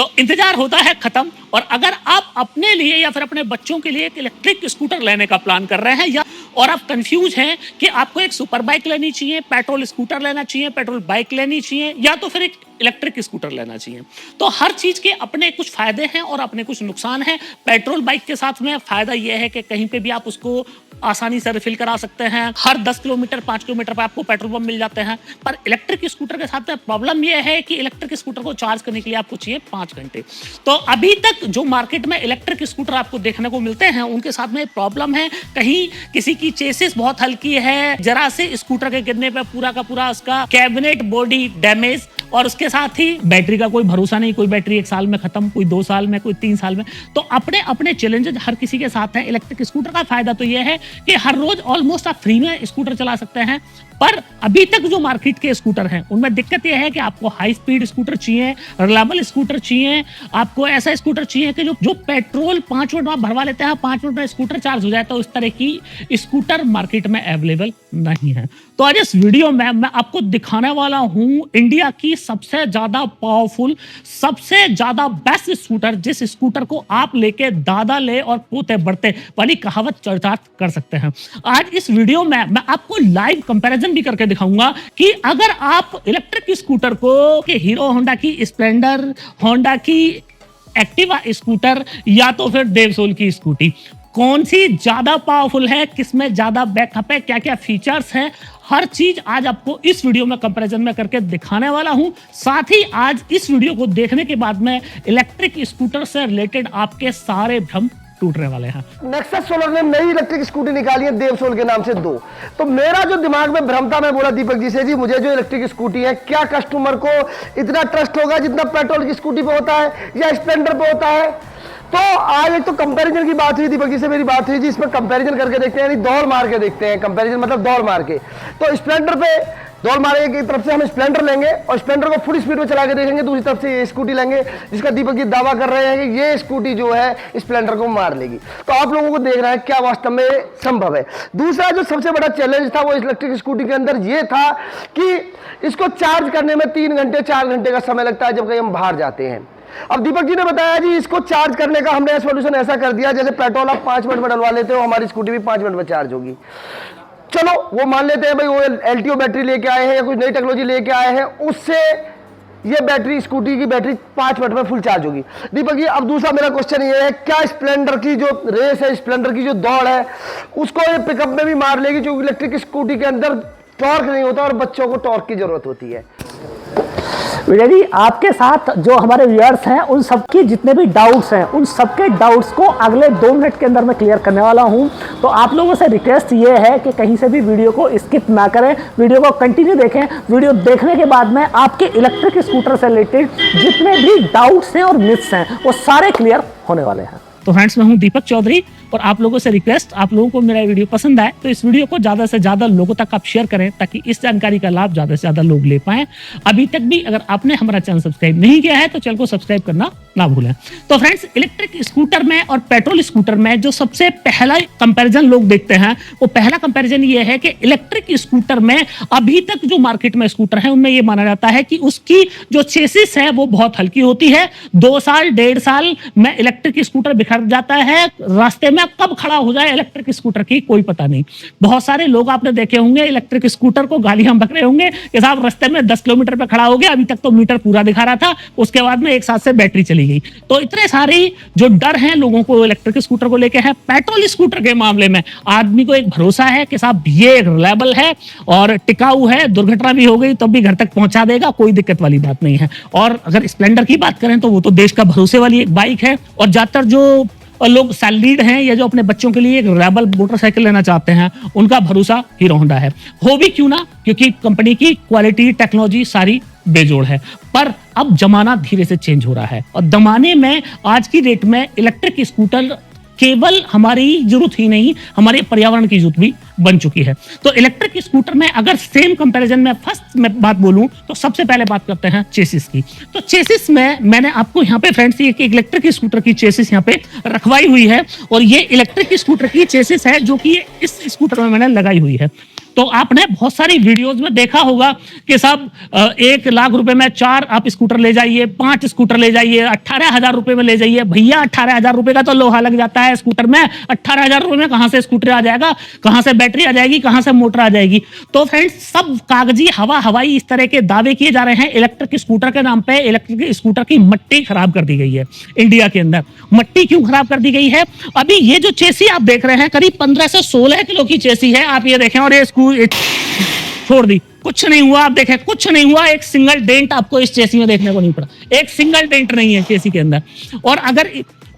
तो इंतजार होता है खत्म। और अगर आप अपने लिए या फिर अपने बच्चों के लिए एक इलेक्ट्रिक स्कूटर लेने का प्लान कर रहे हैं या और आप कंफ्यूज हैं कि आपको एक सुपर बाइक लेनी चाहिए, पेट्रोल स्कूटर लेना चाहिए, पेट्रोल बाइक लेनी चाहिए या तो फिर एक इलेक्ट्रिक स्कूटर लेना चाहिए, तो हर चीज के अपने कुछ फायदे हैं और अपने कुछ नुकसान हैं। पेट्रोल बाइक के साथ में फायदा यह है कि कहीं पे भी आप उसको आसानी से रिफिल करा सकते हैं, हर 10 किलोमीटर 5 किलोमीटर पर आपको पेट्रोल पंप मिल जाते हैं। पर इलेक्ट्रिक स्कूटर के साथ में प्रॉब्लम यह है कि इलेक्ट्रिक स्कूटर को चार्ज करने के लिए आपको चाहिए 5 घंटे। तो अभी तक जो मार्केट में इलेक्ट्रिक स्कूटर आपको देखने को मिलते हैं उनके साथ में प्रॉब्लम है, कहीं किसी की चेसिस बहुत हल्की है, जरा से स्कूटर के गिरने पर पूरा का पूरा उसका कैबिनेट बॉडी डैमेज, और उसके साथ ही बैटरी का कोई भरोसा नहीं, कोई बैटरी 1 साल में खत्म, कोई 2 साल में, कोई 3 साल में। तो अपने अपने चैलेंजेस हर किसी के साथ हैं। इलेक्ट्रिक स्कूटर का फायदा तो यह है कि हर रोज ऑलमोस्ट आप फ्री में स्कूटर चला सकते हैं। पर अभी तक जो मार्केट के स्कूटर हैं उनमें दिक्कत यह है कि आपको हाई स्पीड स्कूटर चाहिए, रिलायबल स्कूटर चाहिए, आपको ऐसा स्कूटर चाहिए कि जो पेट्रोल 5 मिनट में आप भरवा लेते हैं, 5 मिनट में स्कूटर चार्ज हो जाए। तो इस तरह की स्कूटर मार्केट में अवेलेबल नहीं है। तो आज इस वीडियो में मैं आपको दिखाने वाला हूं इंडिया की सबसे ज्यादा पावरफुल, सबसे ज्यादा बेस्ट स्कूटर, जिस स्कूटर को आप लेके दादा ले और पोते बढ़ते वाली कहावत चरितार्थ कर सकते हैं। आज इस वीडियो में मैं आपको लाइव कंपैरिजन भी करके दिखाऊंगा कि अगर आप इलेक्ट्रिक स्कूटर को कि हीरो होंडा की स्प्लेंडर, होंडा की एक्टिवा स्कूटर या तो फिर देवसोल की स्कूटी, कौन सी ज्यादा पावरफुल है, किसमें ज्यादा बैकअप है, क्या क्या फीचर्स हैं, हर चीज आज आपको इस वीडियो में कंपैरिजन में करके दिखाने वाला हूं। साथ ही आज इस वीडियो को देखने के बाद में इलेक्ट्रिक स्कूटर से रिलेटेड आपके सारे भ्रम टूटने वाले हैं। नेक्सस सोलर ने नई इलेक्ट्रिक स्कूटी निकाली है देवसोल के नाम से 2। तो मेरा जो दिमाग में भ्रम था, मैं बोला दीपक जी से, जी मुझे जो इलेक्ट्रिक स्कूटी है, क्या कस्टमर को इतना ट्रस्ट होगा जितना पेट्रोल की स्कूटी पे होता है या स्प्लेंडर पे होता है। तो आज एक तो कंपैरिजन की बात हुई, दीपक जी से मेरी बात हुई जी, इसमें कंपैरिजन करके देखते हैं, यानी दौड़ मार के देखते हैं। कंपैरिजन मतलब दौड़ मार के। तो स्प्लेंडर पे दौड़ मारेंगे, एक तरफ से हम स्प्लेंडर लेंगे और स्प्लेंडर को फुल स्पीड में चला के देखेंगे, दूसरी तरफ से ये स्कूटी लेंगे जिसका दीपक जी दावा कर रहे हैं कि ये स्कूटी जो है स्प्लेंडर को मार लेगी। तो आप लोगों को देखना है क्या वास्तव में संभव है। दूसरा जो सबसे बड़ा चैलेंज था वो इलेक्ट्रिक स्कूटी के अंदर ये था कि इसको चार्ज करने में 3 घंटे 4 घंटे का समय लगता है जब कहीं हम बाहर जाते हैं। अब दीपक जी ने बताया जी इसको चार्ज करने का हमने सॉल्यूशन ऐसा कर दिया, जैसे पेट्रोल आप 5 मिनट में डलवा लेते हो, हमारी स्कूटी भी 5 मिनट में चार्ज होगी। चलो वो मान लेते हैं भाई, वो एलटीओ बैटरी लेके आए हैं या कुछ नई टेक्नोलॉजी लेके आए हैं, उससे ये बैटरी, स्कूटी की बैटरी 5 मिनट में फुल चार्ज होगी। दीपक जी अब दूसरा मेरा क्वेश्चन ये है, क्या स्प्लेंडर की जो रेस है, स्प्लेंडर की जो दौड़ है, उसको ये पिकअप में भी मार लेगी? क्योंकि इलेक्ट्रिक स्कूटी के अंदर टॉर्क नहीं होता और बच्चों को टॉर्क की जरूरत होती है। विजय जी, आपके साथ जो हमारे व्यूअर्स हैं उन सबके जितने भी डाउट्स हैं उन सबके डाउट्स को अगले 2 मिनट के अंदर मैं क्लियर करने वाला हूं। तो आप लोगों से रिक्वेस्ट ये है कि कहीं से भी वीडियो को स्किप ना करें, वीडियो को कंटिन्यू देखें। वीडियो देखने के बाद में आपके इलेक्ट्रिक स्कूटर से रिलेटेड जितने भी डाउट्स हैं और मिथ्स हैं वो सारे क्लियर होने वाले हैं। तो फ्रेंड्स, मैं हूं दीपक चौधरी और आप लोगों से रिक्वेस्ट, आप लोगों को मेरा वीडियो पसंद आए तो इस वीडियो को ज्यादा से ज्यादा लोगों तक आप शेयर करें ताकि इस जानकारी का लाभ ज्यादा से ज्यादा लोग ले पाएं। अभी तक भी अगर आपने हमारा चैनल सब्सक्राइब नहीं किया है तो चैनल को सब्सक्राइब करना ना भूलें। तो फ्रेंड्स, इलेक्ट्रिक स्कूटर में और पेट्रोल स्कूटर में जो सबसे पहला कंपैरिजन लोग देखते हैं वो पहला कंपैरिजन ये है कि इलेक्ट्रिक स्कूटर में अभी तक जो मार्केट में स्कूटर है उनमें ये माना जाता है कि उसकी जो चेसिस है वो बहुत हल्की होती है। 2 साल 1.5 साल में इलेक्ट्रिक स्कूटर बिखर जाता है, रास्ते में कब खड़ा हो जाए इलेक्ट्रिक स्कूटर की कोई पता नहीं। बहुत सारे लोग आपने देखे होंगे इलेक्ट्रिक स्कूटर को गालियां बक रहे होंगे कि साहब रास्ते में 10 किलोमीटर पे खड़ा हो गया, अभी तक तो मीटर पूरा दिखा रहा था, उसके बाद में एक साथ से बैटरी चली गई। तो इतने सारे जो डर हैं लोगों को इलेक्ट्रिक स्कूटर को लेके है। पेट्रोल स्कूटर के मामले में आदमी को एक भरोसा है कि साहब ये रिलायबल है और टिकाऊ है, दुर्घटना भी हो गई तो भी घर तक पहुंचा देगा, कोई दिक्कत वाली बात नहीं है। और अगर स्प्लेंडर की बात करें तो वो तो देश का भरोसे वाली एक बाइक है। और ज्यादातर जो लोग सैलरीड हैं या जो अपने बच्चों के लिए एक रिलायबल मोटरसाइकिल लेना चाहते हैं उनका भरोसा हीरो होंडा है। हो भी क्यों ना, क्योंकि कंपनी की क्वालिटी, टेक्नोलॉजी सारी बेजोड़ है। पर अब जमाना धीरे से चेंज हो रहा है और जमाने में आज की डेट में इलेक्ट्रिक स्कूटर केवल हमारी जरूरत ही नहीं, हमारे पर्यावरण की जरूरत भी बन चुकी है। तो इलेक्ट्रिक स्कूटर में अगर सेम कंपैरिजन में फर्स्ट में बात बोलूं तो सबसे पहले बात करते हैं चेसिस की। तो चेसिस में मैंने आपको यहाँ पे फ्रेंड्स एक इलेक्ट्रिक स्कूटर की चेसिस यहाँ पे रखवाई हुई है और ये इलेक्ट्रिक स्कूटर की चेसिस है जो कि इस स्कूटर में मैंने लगाई हुई है। तो आपने बहुत सारी वीडियोस में देखा होगा कि सब 1 लाख रुपए में 4 आप स्कूटर ले जाइए, 5 स्कूटर ले जाइए, 18,000 रुपए में ले जाइए। भैया 18,000 रुपए का तो लोहा लग जाता है स्कूटर में। 18,000 रुपए में कहां से स्कूटर आ जाएगा, कहां से बैटरी आ जाएगी, कहां से मोटर आ जाएगी। तो फ्रेंड्स, सब कागजी हवाई इस तरह के दावे किए जा रहे हैं। इलेक्ट्रिक स्कूटर के नाम पे इलेक्ट्रिक स्कूटर की मट्टी खराब कर दी गई है इंडिया के अंदर। मट्टी क्यों खराब कर दी गई है? अभी ये जो चेसी आप देख रहे हैं करीब 15 से 16 किलो की चेसी है। आप ये देखें, और ये छोड़ दी, कुछ नहीं हुआ। आप देखें, कुछ नहीं हुआ। एक सिंगल डेंट आपको इस चेसी में देखने को नहीं पड़ा। एक सिंगल डेंट नहीं है चेसी के अंदर। और अगर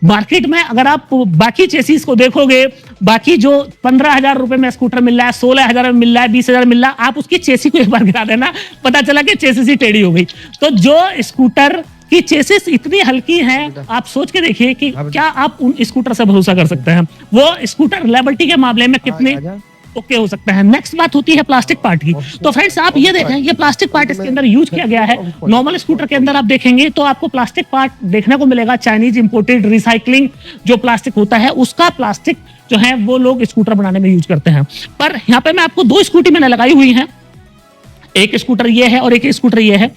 मार्केट में अगर आप बाकी चेसीज को देखोगे, बाकी जो 15,000 रुपए में स्कूटर मिल रहा है, 16,000 में मिल रहा है, 20,000 मिल रहा है, आप उसकी चेसी को एक बार गिरा देना, पता चला कि चेसिस ही टेढ़ी हो गई। तो जो स्कूटर की चेसिस इतनी हल्की है, आप सोच के देखिए कि क्या आप उन स्कूटर से भरोसा कर सकते हैं? वो स्कूटर रिलायबिलिटी के मामले में कितने ओके हो सकता है। नेक्स्ट बात होती है प्लास्टिक पार्ट की। तो फ्रेंड्स, आप ये देखें, ये प्लास्टिक पार्ट इसके अंदर यूज किया गया है। नॉर्मल स्कूटर के अंदर आप देखेंगे तो आपको प्लास्टिक पार्ट देखने को मिलेगा, चाइनीज इंपोर्टेड रिसाइकलिंग जो प्लास्टिक होता है उसका प्लास्टिक जो है वो लोग स्कूटर बनाने में यूज करते हैं। पर यहाँ पे मैं आपको 2 स्कूटी मैंने लगाई हुई है। एक स्कूटर ये है और एक स्कूटर ये है।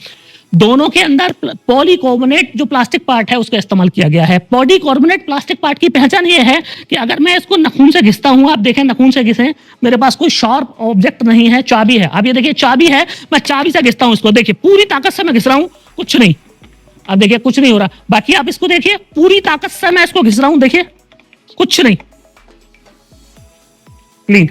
दोनों के अंदर पॉलीकार्बोनेट जो प्लास्टिक पार्ट है उसका इस्तेमाल किया गया है। पॉलीकार्बोनेट प्लास्टिक पार्ट की पहचान ये है कि अगर मैं इसको नाखून से घिसता हूं, आप देखें नाखून से घिसे, मेरे पास कोई शार्प ऑब्जेक्ट नहीं है, चाबी है। आप ये देखिए, चाबी है, मैं चाबी से घिसता हूं इसको, देखिए पूरी ताकत से मैं घिस रहा हूं, कुछ नहीं। आप देखिए कुछ नहीं हो रहा। बाकी आप इसको देखिए, पूरी ताकत से मैं इसको घिस रहा हूं, देखिए कुछ नहीं, क्लीन।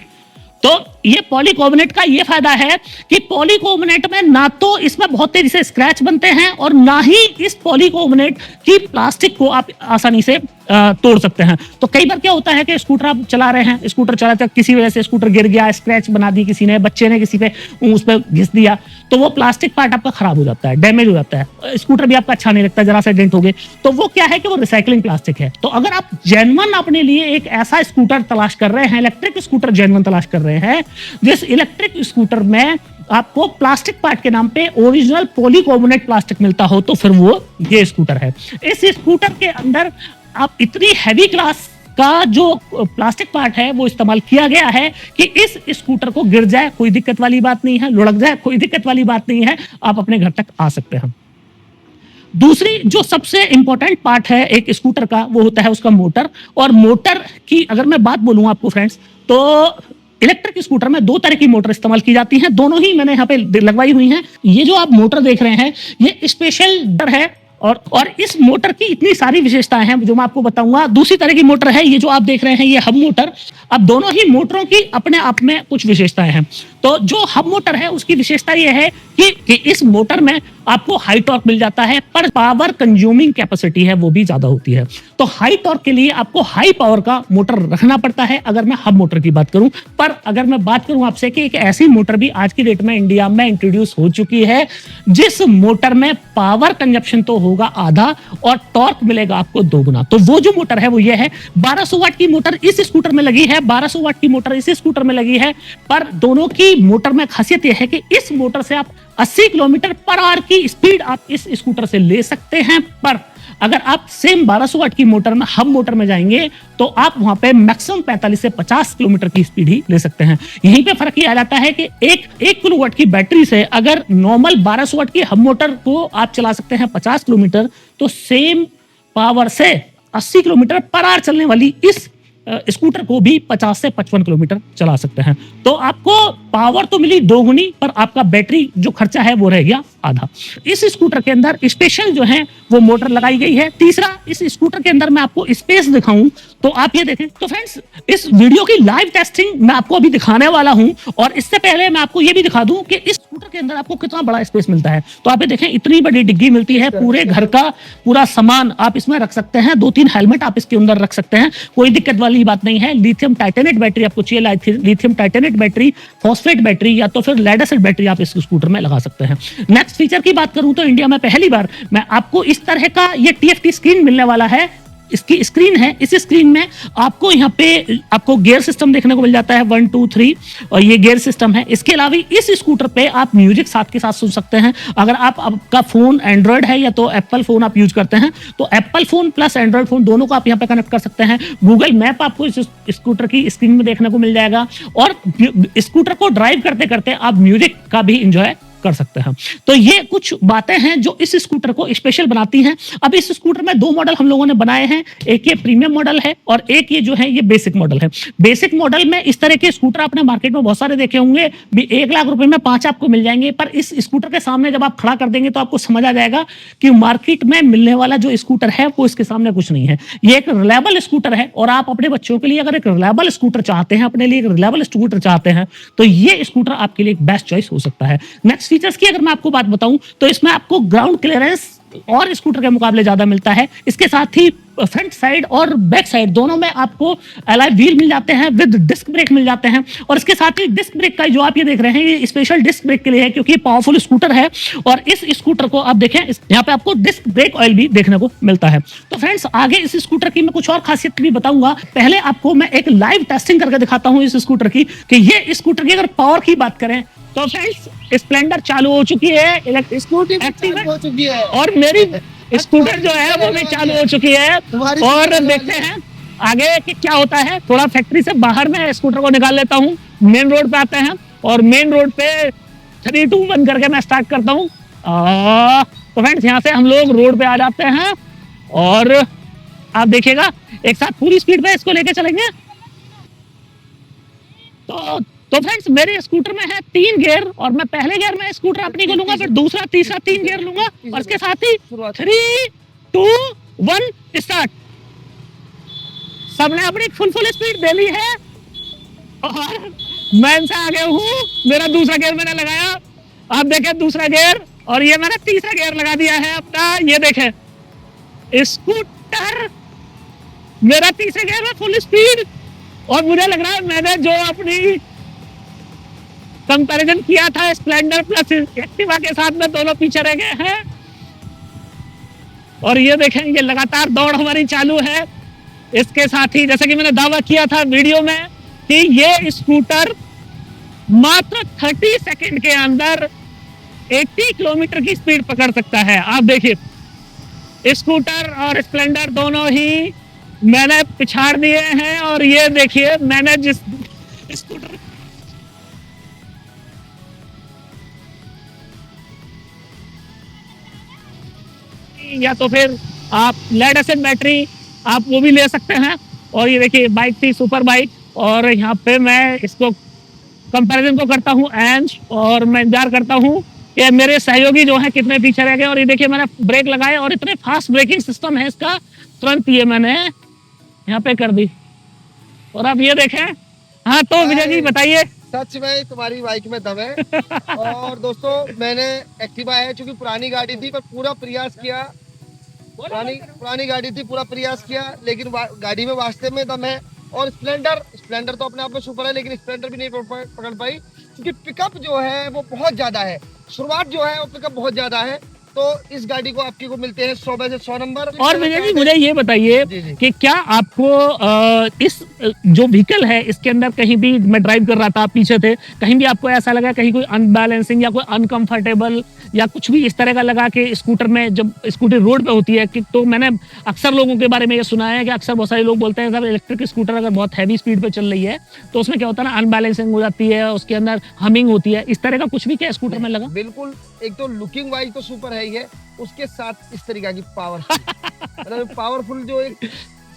तो ये पॉलीकार्बोनेट का ये फायदा है कि पॉलीकार्बोनेट में ना तो इसमें बहुत तेजी से स्क्रैच बनते हैं और ना ही इस पॉलीकार्बोनेट की प्लास्टिक को आप आसानी से तोड़ सकते हैं। तो कई बार क्या होता है कि स्कूटर आप चला रहे हैं, स्कूटर चलाते किसी वजह से स्कूटर गिर गया, स्क्रैच बना दी किसी ने, बच्चे ने किसी पे उस पर घिस दिया, तो वो प्लास्टिक पार्ट आपका खराब हो जाता है, डैमेज हो जाता है, स्कूटर भी आपका अच्छा नहीं लगता, जरा सा डेंट हो गए। तो वो क्या है कि वो रिसाइकलिंग प्लास्टिक है। तो अगर आप जेन्युइन अपने लिए एक ऐसा स्कूटर तलाश कर रहे हैं, इलेक्ट्रिक स्कूटर जेन्युइन तलाश कर रहे हैं, जिस इलेक्ट्रिक स्कूटर में आपको प्लास्टिक पार्ट के नाम पे ओरिजिनल पॉलीकार्बोनेट प्लास्टिक मिलता हो, तो फिर वो ये स्कूटर है। इस स्कूटर के अंदर आप इतनी हैवी क्लास का जो प्लास्टिक पार्ट है वो इस्तेमाल किया गया है कि इस स्कूटर को गिर जाए कोई दिक्कत वाली बात नहीं है, लुढ़क जाए कोई दिक्कत वाली बात नहीं है, आप अपने घर तक आ सकते हैं। दूसरी जो सबसे इंपॉर्टेंट पार्ट है एक स्कूटर का, वो होता है उसका मोटर। और मोटर की अगर मैं बात बोलूं आपको फ्रेंड्स, तो इलेक्ट्रिक स्कूटर में 2 तरह की मोटर इस्तेमाल की जाती हैं, दोनों ही मैंने यहाँ पे लगवाई हुई हैं। ये जो आप मोटर देख रहे हैं ये स्पेशल है और इस मोटर की इतनी सारी विशेषताएं हैं जो मैं आपको बताऊंगा। दूसरी तरह की मोटर है ये जो आप देख रहे हैं, ये हब मोटर। अब दोनों ही मोटरों की अपने आप में कुछ विशेषताएं हैं। तो जो हब मोटर है उसकी विशेषता ये है कि इस मोटर में आपको हाई टॉर्क मिल जाता है, पर पावर कंज्यूमिंग कैपेसिटी है वो भी ज्यादा होती है। तो हाई टॉर्क के लिए आपको हाई पावर का मोटर रखना पड़ता है अगर मैं हब मोटर की बात करूं। पर अगर मैं बात करूं आपसे कि एक ऐसी मोटर भी आज की डेट में इंडिया में इंट्रोड्यूस हो चुकी है जिस मोटर में पावर कंजप्शन तो होगा आधा और टॉर्क मिलेगा आपको 2 गुना, तो वो जो मोटर है वो ये है। 1200 वाट की मोटर इस स्कूटर में लगी है, 1200 वाट की मोटर इस स्कूटर में लगी है। पर दोनों की मोटर में खासियत यह है कि इस मोटर से आप 80 किलोमीटर पर आवर की स्पीड आप इस स्कूटर से ले सकते हैं। पर अगर आप सेम 1200 वाट की मोटर में हब मोटर में जाएंगे तो आप वहां पे मैक्सिमम 45 से 50 किलोमीटर की स्पीड ही ले सकते हैं। यहीं पे फर्क ये आ जाता है कि एक किलोवाट की बैटरी से अगर नॉर्मल 1200 वाट की हब मोटर को आप चला सकते हैं 50 किलोमीटर, तो सेम पावर से 80 किलोमीटर पर आवर चलने वाली इस स्कूटर को भी 50 से 55 किलोमीटर चला सकते हैं। तो आपको पावर तो मिली 2 गुनी, पर आपका बैटरी जो खर्चा है वो रह गया आधा। इस स्कूटर के अंदर स्पेशल जो है वो मोटर लगाई गई है। तीसरा, इस स्कूटर के अंदर मैं आपको स्पेस दिखाऊं तो आप ये देखें। तो फ्रेंड्स, इस वीडियो की लाइव टेस्टिंग मैं आपको अभी दिखाने वाला हूं और इससे पहले मैं आपको ये भी दिखा दूं कि इस स्कूटर के अंदर आपको कितना बड़ा स्पेस मिलता है। तो आप ये देखें, इतनी बड़ी डिग्गी मिलती है, पूरे घर का पूरा सामान आप इसमें रख सकते हैं, 2-3 हेलमेट आप इसके अंदर रख सकते हैं, कोई दिक्कत वाली बात नहीं है। लिथियम टाइटेनेट बैटरी आपको चाहिए, lithium titanate battery, phosphate battery या तो फिर लेड एसिड बैटरी आप इस स्कूटर में लगा सकते हैं। नेक्स्ट फीचर की बात करूं तो इंडिया में पहली बार मैं आपको इस तरह का ये TFT स्क्रीन मिलने वाला है इसकी स्क्रीन है, इस स्क्रीन में आपको यहाँ पे आपको गियर सिस्टम देखने को मिल जाता है 1 2 3 और ये गियर सिस्टम है। इसके अलावा इस स्कूटर पे आप म्यूजिक साथ के साथ सुन सकते हैं। अगर आपका फोन एंड्रॉयड है या तो एप्पल फोन आप यूज करते हैं तो Apple phone plus Android phone दोनों को आप यहाँ पे कनेक्ट कर सकते हैं। गूगल मैप आपको इस स्कूटर की स्क्रीन में देखने को मिल जाएगा और स्कूटर को ड्राइव करते करते आप म्यूजिक का भी इंजॉय कर सकते हैं। तो ये कुछ बातें हैं जो इस स्कूटर को स्पेशल बनाती हैं। अब इस स्कूटर में दो मॉडल हम लोगों ने बनाए हैं, एक ये प्रीमियम मॉडल है और एक ये जो है ये बेसिक मॉडल है। बेसिक मॉडल में इस तरह के स्कूटर आपने मार्केट में बहुत सारे देखे होंगे, 1 लाख रुपए में 5 आपको मिल जाएंगे, पर इस स्कूटर के सामने जब आप खड़ा कर देंगे तो आपको समझ आ जाएगा कि मार्केट में मिलने वाला जो स्कूटर है वो इसके सामने कुछ नहीं है। ये एक रिलायबल स्कूटर है और आप अपने बच्चों के लिए अगर एक रिलायबल स्कूटर चाहते हैं, अपने लिए एक रिलायबल स्कूटर चाहते हैं तो ये स्कूटर आपके लिए एक बेस्ट चॉइस हो सकता है। नेक्स्ट फीचर्स की अगर मैं आपको बात बताऊं तो इसमें आपको ग्राउंड क्लियरेंस और स्कूटर के मुकाबले ज्यादा मिलता है। इसके साथ ही फ्रंट साइड और बैक साइड दोनों में आपको एलॉय व्हील मिल जाते हैं, विद डिस्क ब्रेक मिल जाते हैं। और इसके साथ ही डिस्क ब्रेक का जो आप ये देख रहे हैं ये स्पेशल डिस्क ब्रेक के लिए है क्योंकि पावरफुल स्कूटर है और इस स्कूटर को आप देखें यहाँ पे आपको डिस्क ब्रेक ऑयल भी देखने को मिलता है। तो फ्रेंड्स आगे इस स्कूटर की मैं कुछ और खासियत भी बताऊंगा। पहले आपको मैं एक लाइव टेस्टिंग करके दिखाता हूँ इस स्कूटर की कि ये स्कूटर की अगर पावर की बात करें तो फ्रेंड्स स्प्लेंडर चालू हो चुकी है, स्कूटी एक्टिवा हो चुकी है और मेरी स्कूटर जो है वो भी चालू हो चुकी है। और देखते हैं आगे कि क्या होता है। थोड़ा फैक्ट्री से बाहर में स्कूटर को निकाल लेता हूँ, मेन रोड पे आते हैं और मेन रोड पे 3 2 1 करके मैं स्टार्ट करता हूँ। तो फ्रेंड्स यहाँ से हम लोग रोड पे आ जाते हैं और आप देखिएगा एक साथ पूरी स्पीड पे इसको लेके चलेंगे। तो फ्रेंड्स मेरे स्कूटर में है 3 गियर और मैं पहले गियर में स्कूटर अपनी को लूंगा, फिर दूसरा तीसरा 3 गियर लूंगा और इसके साथ ही 3 2 1 स्टार्ट। सबने अपनी फुल स्पीड दे ली है और मैं इनसे आगे हूँ। मेरा दूसरा गियर मैंने लगाया, आप देखें दूसरा गियर और ये मैंने तीसरा गियर लगा दिया है अपना। ये देखें स्कूटर मेरा तीसरे गियर में फुल स्पीड और मुझे लग रहा है मैंने जो अपनी कंपैरिजन किया था स्प्लेंडर प्लस एक्टिवा के साथ में दोनों पीछे रह गए हैं। और ये देखें ये लगातार दौड़ हमारी चालू है। इसके साथ ही जैसे कि मैंने दावा किया था वीडियो में कि ये स्कूटर मात्र 30 सेकंड के अंदर 80 किलोमीटर की स्पीड पकड़ सकता है। आप देखिए स्कूटर और स्प्लेंडर दोनों ही मैंने पिछाड़ दिए हैं और ये देखिए मैंने जिस स्कूटर या तो फिर आप लेड एसिड बैटरी आप वो भी ले सकते हैं। और ये देखिए बाइक थी सुपर बाइक और यहाँ पे मैं इसको कंपैरिजन को करता हूँ एंज और मैं इंतजार करता हूँ कि मेरे सहयोगी जो हैं कितने पीछे रह गए। और ये देखिए मैंने ब्रेक लगाए और इतने फास्ट ब्रेकिंग सिस्टम है इसका, तुरंत ये मैंने यहाँ पे कर दी। और आप ये देखें। हाँ तो विजय जी बताइए। सच में तुम्हारी बाइक में दम है। और दोस्तों मैंने एक्टिवा है चूंकि पुरानी गाड़ी थी पर पूरा प्रयास किया, पुरानी गाड़ी थी पूरा प्रयास किया लेकिन गाड़ी में वास्तव में दम है। और स्प्लेंडर तो अपने आप में सुपर है लेकिन स्प्लेंडर भी नहीं पकड़ पाई क्योंकि पिकअप जो है वो बहुत ज्यादा है, शुरुआत जो है वो पिकअप बहुत ज्यादा है। तो इस गाड़ी को आपकी को मिलते हैं 100 में से 100 नंबर। और विजय जी मुझे ये बताइए कि क्या आपको इस जो व्हीकल है इसके अंदर कहीं भी, मैं ड्राइव कर रहा था आप पीछे थे, कहीं भी आपको ऐसा लगा कहीं कोई अनबैलेंसिंग या कोई अनकंफर्टेबल या कुछ भी इस तरह का लगा कि स्कूटर में जब स्कूटर रोड पे होती है कि तो मैंने अक्सर लोगों के बारे में ये सुना है कि अक्सर बहुत सारे लोग बोलते हैं सर इलेक्ट्रिक स्कूटर अगर बहुत हैवी स्पीड पे चल रही है तो उसमें क्या होता है ना अनबैलेंसिंग हो जाती है, उसके अंदर हमिंग होती है, इस तरह का कुछ भी क्या स्कूटर में लगा? बिल्कुल, एक तो लुकिंग वाइज तो सुपर है ही है, उसके साथ इस तरीके की पावर पावरफुल जो एक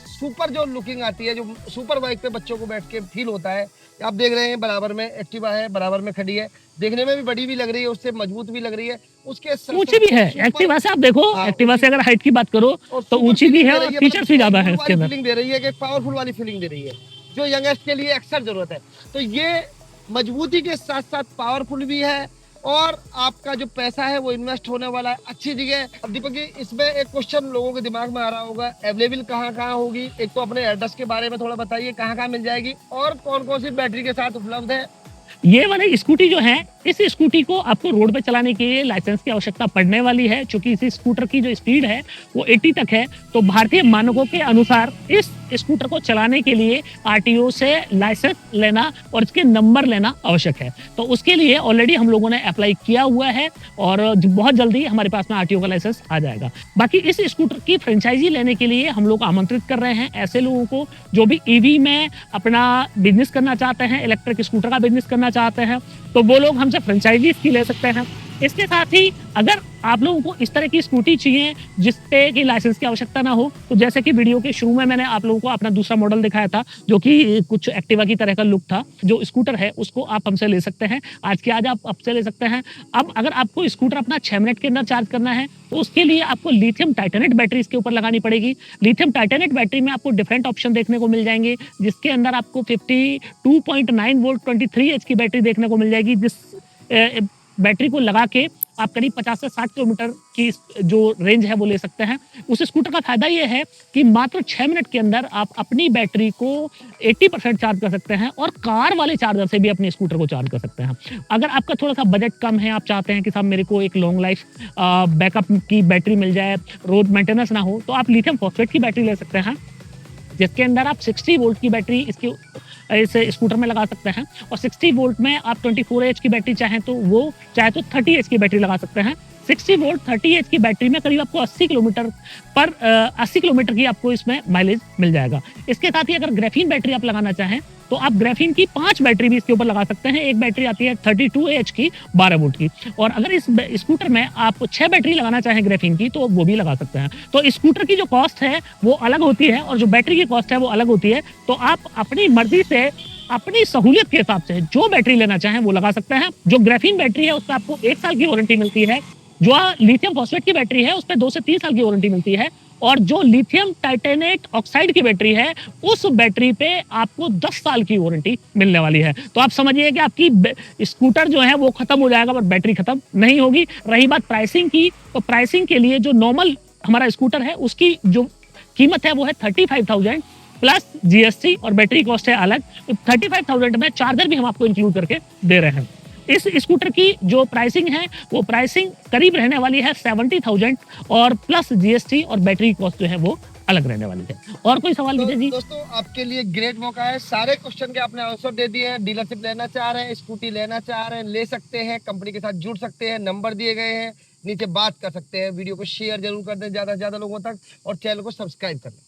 सुपर जो लुकिंग आती है, जो सुपर बाइक पे बच्चों को बैठ के फील होता है। आप देख रहे हैं बराबर में एक्टिवा है, बराबर में खड़ी है, देखने में भी बड़ी भी लग रही है, उससे मजबूत भी लग रही है, उसके ऊंची भी है। एक्टिवा से आप देखो, एक्टिवा से अगर हाइट की बात करो तो ऊंची भी है और फीचर्स भी ज्यादा है इसके अंदर। फीलिंग दे रही है कि पावरफुल वाली फीलिंग दे रही है जो यंगस्ट के लिए अक्सर जरूरत है। तो ये मजबूती के साथ साथ पावरफुल भी है और आपका जो पैसा है वो इन्वेस्ट होने वाला है अच्छी जगह। अब दीपक जी इसमें एक क्वेश्चन लोगों के दिमाग में आ रहा होगा, अवेलेबल कहाँ होगी? एक तो अपने एड्रेस के बारे में थोड़ा बताइए, कहाँ मिल जाएगी और कौन कौन सी बैटरी के साथ उपलब्ध है? ये वाली स्कूटी जो है इस स्कूटी को आपको रोड पे चलाने के लिए लाइसेंस की आवश्यकता पड़ने वाली है, क्योंकि इस स्कूटर की जो स्पीड है वो 80 तक है। तो भारतीय मानकों के अनुसार इस स्कूटर को चलाने के लिए आरटीओ से लाइसेंस लेना और इसके नंबर लेना आवश्यक है। तो उसके लिए ऑलरेडी हम लोगों ने अप्लाई किया हुआ है और बहुत जल्दी हमारे पास में आरटीओ का लाइसेंस आ जाएगा। बाकी इस स्कूटर की फ्रेंचाइजी लेने के लिए हम लोग आमंत्रित कर रहे हैं ऐसे लोगों को जो भी ईवी में अपना बिजनेस करना चाहते हैं, इलेक्ट्रिक स्कूटर का बिजनेस करना चाहते हैं, तो वो लोग हमसे फ्रेंचाइजी इसकी ले सकते हैं। इसके साथ ही अगर आप लोगों को इस तरह की स्कूटी चाहिए जिसपे कि लाइसेंस की आवश्यकता ना हो, तो जैसे कि वीडियो के शुरू में मैंने आप लोगों को अपना दूसरा मॉडल दिखाया था जो कि कुछ एक्टिवा की तरह का लुक था, जो स्कूटर है उसको आप हमसे ले सकते हैं। आज के आज आप हमसे ले सकते हैं। अब अगर आपको स्कूटर अपना 6 मिनट के अंदर चार्ज करना है तो उसके लिए आपको लिथियम टाइटेनेट बैटरी इसके ऊपर लगानी पड़ेगी। लिथियम टाइटेनेट बैटरी में आपको डिफरेंट ऑप्शन देखने को मिल जाएंगे, जिसके अंदर आपको 52.9 वोल्ट 23 एच की बैटरी देखने को मिल जाएगी, जिस बैटरी को लगा के आप करीब 50 से 60 किलोमीटर की जो रेंज है वो ले सकते हैं। उस स्कूटर का फायदा ये है कि मात्र 6 मिनट के अंदर आप अपनी बैटरी को 80% चार्ज कर सकते हैं और कार वाले चार्जर से भी अपने स्कूटर को चार्ज कर सकते हैं। अगर आपका थोड़ा सा बजट कम है, आप चाहते हैं कि साहब मेरे को एक लॉन्ग लाइफ बैकअप की बैटरी मिल जाए, रोड मेंटेनेंस ना हो, तो आप लिथियम फॉस्फेट की बैटरी ले सकते हैं, जिसके अंदर आप 60 वोल्ट की बैटरी इसके इस स्कूटर में लगा सकते हैं। और 60 वोल्ट में आप 24 एच की बैटरी चाहें तो 30 एच की बैटरी लगा सकते हैं। 60 वोल्ट 30 एच की बैटरी में करीब आपको 80 किलोमीटर की आपको इसमें माइलेज मिल जाएगा। इसके साथ ही अगर ग्राफीन बैटरी आप लगाना चाहें तो आप ग्राफीन की 5 बैटरी भी इसके ऊपर लगा सकते हैं। एक बैटरी आती है 32 एच की 12 वोल्ट की, और अगर इस स्कूटर में आप 6 बैटरी लगाना चाहें ग्राफीन की तो वो भी लगा सकते हैं। तो स्कूटर की जो कॉस्ट है वो अलग होती है और जो बैटरी की कॉस्ट है वो अलग होती है। तो आप अपनी मर्जी से अपनी सहूलियत के हिसाब से जो बैटरी लेना चाहें वो लगा सकते हैं। जो ग्राफीन बैटरी है उस पर आपको 1 साल की वारंटी मिलती है, जो लिथियम फॉस्फेट की बैटरी है उस पर 2 से 3 साल की वारंटी मिलती है, और जो लिथियम टाइटेनेट ऑक्साइड की बैटरी है उस बैटरी पे आपको 10 साल की वारंटी मिलने वाली है। तो आप समझिए कि आपकी स्कूटर जो है वो खत्म हो जाएगा पर बैटरी खत्म नहीं होगी। रही बात प्राइसिंग की, तो प्राइसिंग के लिए जो नॉर्मल हमारा स्कूटर है उसकी जो कीमत है वो है 35,000 प्लस जीएसटी और बैटरी कॉस्ट है अलग। 35,000 में चार्जर भी हम आपको इंक्लूड करके दे रहे हैं। इस स्कूटर की जो प्राइसिंग है वो प्राइसिंग करीब रहने वाली है 70,000 और प्लस जीएसटी और बैटरी कॉस्ट जो है वो अलग रहने वाली है। और कोई सवाल विजय जी? दोस्तों आपके लिए ग्रेट मौका है, सारे क्वेश्चन के आपने आंसर दे दिए हैं। डीलरशिप लेना चाह रहे हैं, स्कूटी लेना चाह रहे हैं, ले सकते हैं, कंपनी के साथ जुड़ सकते हैं, नंबर दिए गए हैं, नीचे बात कर सकते हैं। वीडियो को शेयर जरूर कर दें ज्यादा से ज्यादा लोगों तक और चैनल को सब्सक्राइब कर लें।